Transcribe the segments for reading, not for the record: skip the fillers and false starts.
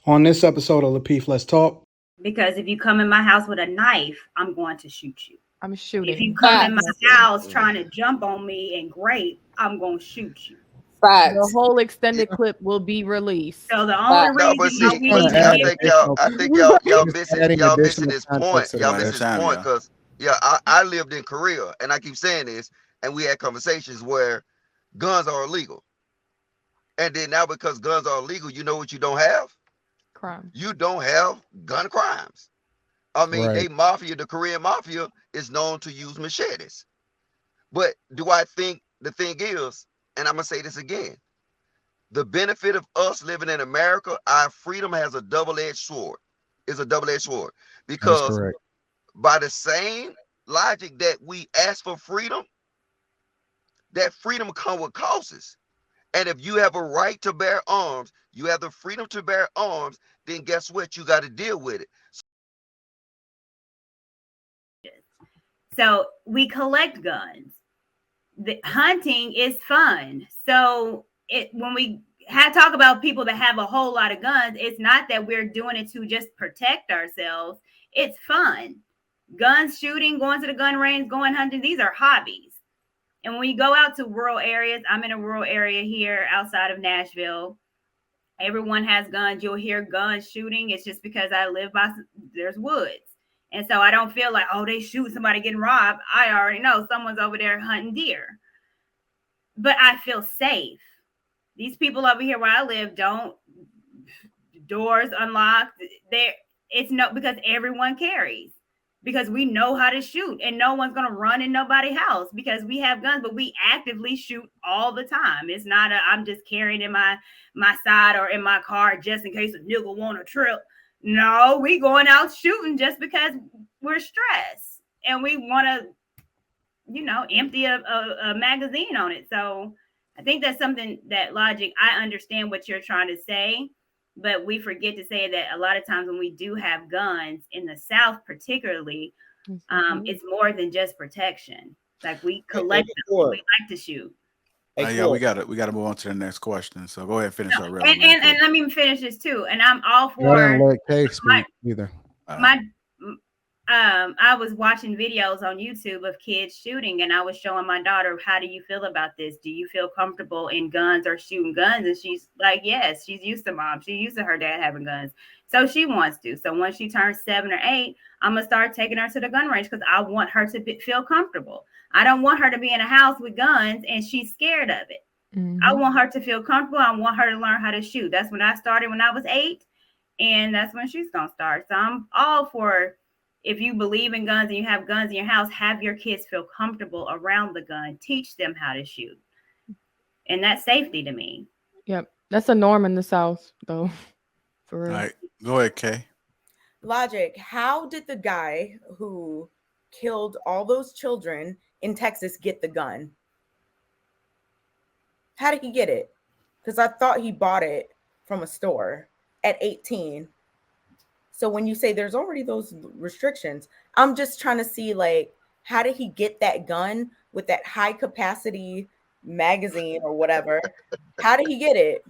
On this episode of Lapeef, Let's Talk. Because if you come in my house with a knife, I'm going to shoot you. I'm If shooting. you come in my Facts. house trying to jump on me and grape, I'm going to shoot you. The Facts. whole Yeah, extended clip will be released. So the only Facts. No, but reason why see, Just we kind but need of see, to I be adding think additional, y'all just missing adding additional his point. context to the Y'all one at missing a his time, point y'all. because I lived in Korea, and I keep saying this, and we had conversations where guns are illegal, and then now because guns are illegal, you know what you don't have? Crime. You don't have gun crimes. I mean, right. the Korean mafia is known to use machetes. But do I think the thing is, and I'm gonna say this again, the benefit of us living in America, our freedom has a double-edged sword. It's a double-edged sword That is because correct. by the same logic that we ask for freedom, that freedom comes with costs. And if you have a right to bear arms, you have the freedom to bear arms, then guess what? You got to deal with it. So we collect guns. The hunting is fun. So when we talk about people that have a whole lot of guns, it's not that we're doing it to just protect ourselves. It's fun. Guns, shooting, going to the gun range, going hunting, these are hobbies. And when you go out to rural areas, I'm in a rural area here outside of Nashville. Everyone has guns. You'll hear guns shooting. It's just because I live there's woods. And so I don't feel like, oh, they shoot somebody getting robbed. I already know someone's over there hunting deer. But I feel safe. These people over here where I live don't doors unlocked. It's no because everyone carries. Because we know how to shoot and no one's gonna run in nobody's house because we have guns, but we actively shoot all the time. It's not I'm just carrying in my side or in my car just in case a nigga want a trip. No, we going out shooting just because we're stressed and we want to, empty a magazine on it. So I think that's something that logic. I understand what you're trying to say, but we forget to say that a lot of times when we do have guns in the South, particularly, it's more than just protection. Like we collect them. We like to shoot. Yeah, we gotta move on to the next question. So go ahead and finish No, up, and let me finish this too. And I'm all Y'all for didn't let Kay speak either. my I was watching videos on YouTube of kids shooting, and I was showing my daughter, how do you feel about this? Do you feel comfortable in guns or shooting guns? And she's like, yes, she's used to mom. She's used to her dad having guns. So she wants to. So once she turns 7 or 8, I'm going to start taking her to the gun range because I want her to feel comfortable. I don't want her to be in a house with guns and she's scared of it. I want her to feel comfortable. I want her to learn how to shoot. That's when I started when I was 8. And that's when she's going to start. So I'm all for, if you believe in guns and you have guns in your house, have your kids feel comfortable around the gun. Teach them how to shoot. And that's safety to me. Yep. That's a norm in the South, though. For real. All right, go ahead, Kay. Logic, how did the guy who killed all those children in Texas get the gun? How did he get it? Because I thought he bought it from a store at 18. So when you say there's already those restrictions, I'm just trying to see, like, how did he get that gun with that high capacity magazine or whatever? How did he get it?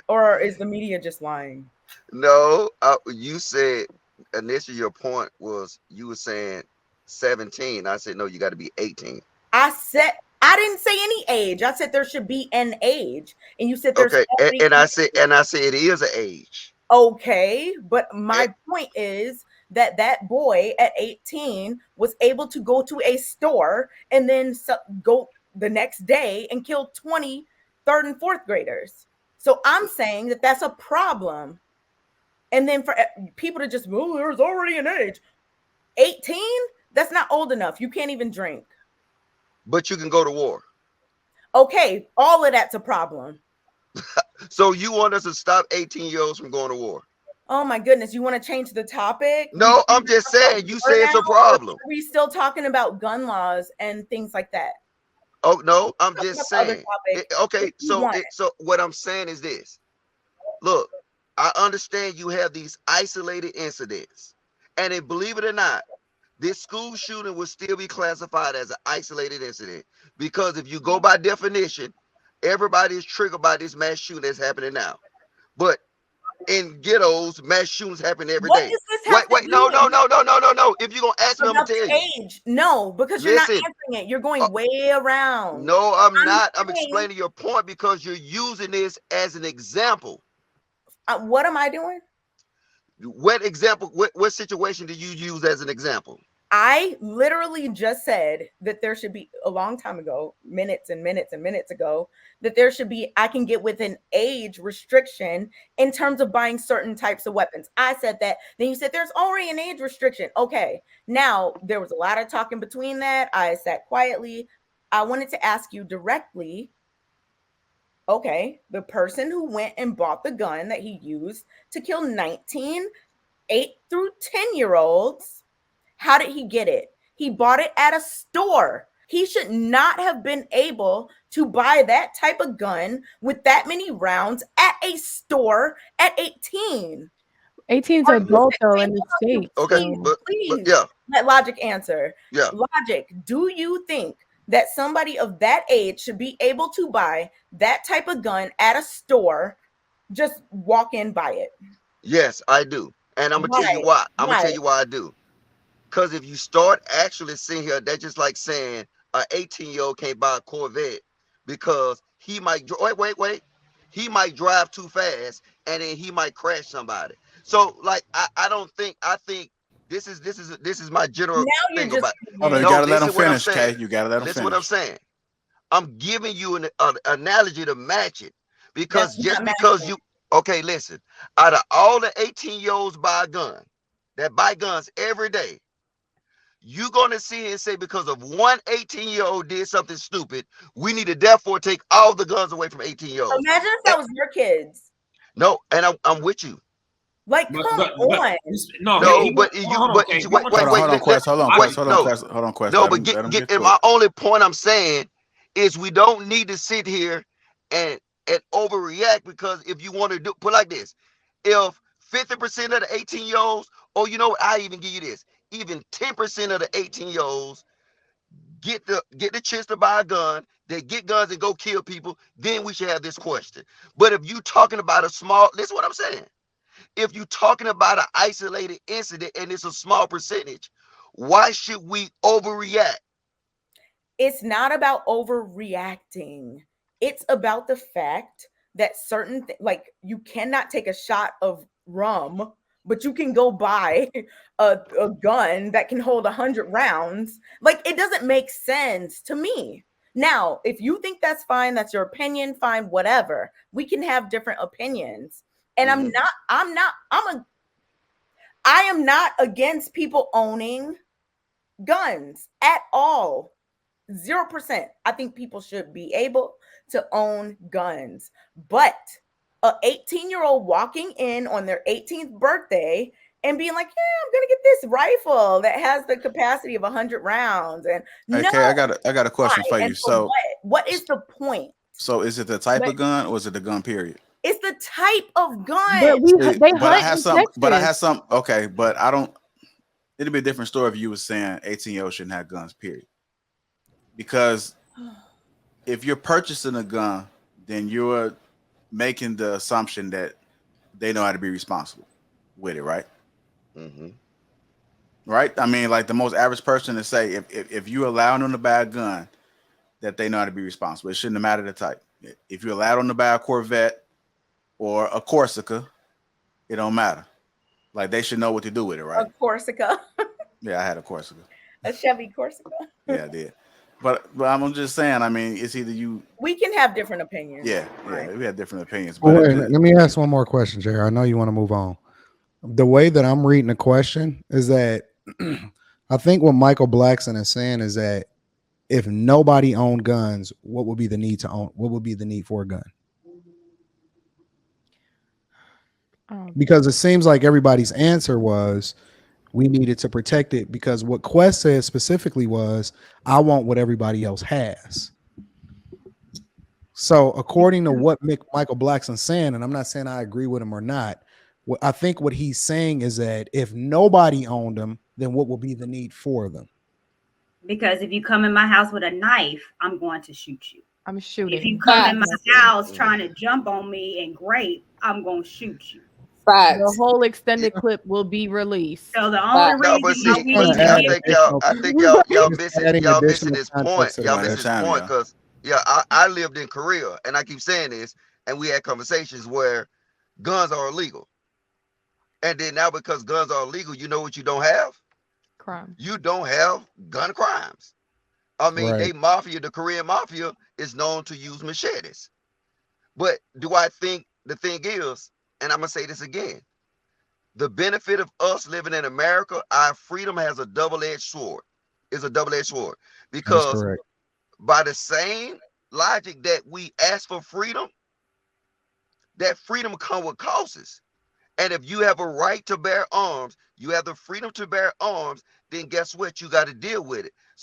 Or is the media just lying? No, you said initially your point was you were saying 17. I said no, you got to be 18. I didn't say any age. I said there should be an age, and you said there's Okay, and I said it is an age. Okay, but my point is that boy at 18 was able to go to a store and then go the next day and kill 20 third and fourth graders. So I'm saying that that's a problem. And then for people to just, well, there's already an age. 18? That's not old enough. You can't even drink. But you can go to war. Okay, all of that's a problem. So you want us to stop 18-year-olds from going to war? Oh my goodness, you want to change the topic? No, I'm just saying, you say it's a problem. Are we still talking about gun laws and things like that? Oh no, I'm just saying. Okay, so what I'm saying is this. Look, I understand you have these isolated incidents, and then believe it or not, this school shooting will still be classified as an isolated incident because if you go by definition, everybody is triggered by this mass shooting that's happening now. But in ghettos, mass shootings happen every What day. does this have to do No. with If you're gonna ask me, I'm gonna about tell the you. age? No, because you're not Listen, answering it. You're going way around. no, I'm not. I'm saying- explaining your point because you're using this as an example. What am I doing? What example? What situation do you use as an example? I literally just said that there should be a long time ago, minutes and minutes and minutes ago, that there should be, I can get with an age restriction in terms of buying certain types of weapons. I said that. Then you said there's already an age restriction. Okay. Now there was a lot of talking between that. I sat quietly. I wanted to ask you directly. Okay. The person who went and bought the gun that he used to kill 19, 8 through 10-year-olds. How did he get it? He bought it at a store. He should not have been able to buy that type of gun with that many rounds at a store at 18. 18 is adult though in the States. Okay, so. but Please, yeah, let Logic answer. yeah. Logic, do you think that somebody of that age should be able to buy that type of gun at a store, just walk in, buy it? Yes, I do. And I'm gonna tell you why. I'm gonna tell you why I do. Because if you start actually seeing here, that's just like saying an 18-year-old can't buy a Corvette because he might wait. He might drive too fast and then he might crash somebody. So like I don't think, I think this is my general thing about. Hold on, you gotta let him finish, Kay. You gotta let him finish. Listen what I'm saying. I'm giving you an analogy to match it because just because you okay, listen. Out of all the 18-year-olds buy guns every day, you're going to see and say because of one 18-year-old did something stupid, we need to therefore take all the guns away from 18-year-olds. Imagine if that was your kids. No, and I'm with you. Like, come on. And my only point I'm saying is we don't need to sit here and overreact, because if you want to put like this, if 50% of the 18-year-olds, or you know what, I even give you this, even 10% of the 18-year-olds get the chance to buy a gun, they get guns and go kill people, then we should have this question. But if you talking about a small, this is what I'm saying. If you're talking about an isolated incident and it's a small percentage, why should we overreact? It's not about overreacting. It's about the fact that certain like you cannot take a shot of rum, but you can go buy a gun that can hold 100 rounds. Like, it doesn't make sense to me. Now, if you think that's fine, that's your opinion, fine, whatever. We can have different opinions. And I am not against people owning guns at all. 0%. I think people should be able to own guns. But a 18-year-old walking in on their 18th birthday and being like, yeah, I'm gonna get this rifle that has the capacity of 100 rounds. And okay, I got a question for you. So what is the point? So is it the type of gun or is it the gun period? It's the type of gun. But I have some. Okay, but I don't. It'd be a different story if you were saying 18-year-olds shouldn't have guns, period. Because if you're purchasing a gun, then you're making the assumption that they know how to be responsible with it, right? Mm-hmm. Right? I mean, like the most average person to say, if you allow them to buy a gun, that they know how to be responsible. It shouldn't matter the type. If you allow them to buy a Corvette or a Corsica, it don't matter. Like, they should know what to do with it, right? A Corsica. Yeah, I had a Corsica. A Chevy Corsica. Yeah, I did. But I'm just saying, I mean, it's either you. We can have different opinions. Yeah, we have different opinions. But let me ask one more question, Jerry. I know you want to move on. The way that I'm reading the question is that I think what Michael Blackson is saying is that if nobody owned guns, what would be the need to own? What would be the need for a gun? Because it seems like everybody's answer was we needed to protect it, because what Quest said specifically was, I want what everybody else has. So according to what Michael Blackson's saying, and I'm not saying I agree with him or not, I think what he's saying is that if nobody owned them, then what will be the need for them? Because if you come in my house with a knife, I'm going to shoot you. I'm shooting. If you come in my house trying to jump on me and grape, I'm going to shoot you. The whole extended clip will be released. So the only No, but reason see, we need to I think y'all missing his point. Y'all missing his point yeah. because I lived in Korea, and I keep saying this, and we had conversations where guns are illegal, and then now because guns are illegal, you know what you don't have? Crime. You don't have gun crimes. I mean, Right. the Korean mafia is known to use machetes. But do I think the thing is, and I'm gonna say this again, the benefit of us living in America, our freedom has a double-edged sword. It's a double-edged sword That's because correct. by the same logic that we ask for freedom, that freedom comes with costs. And if you have a right to bear arms, you have the freedom to bear arms, then guess what? You got to deal with it.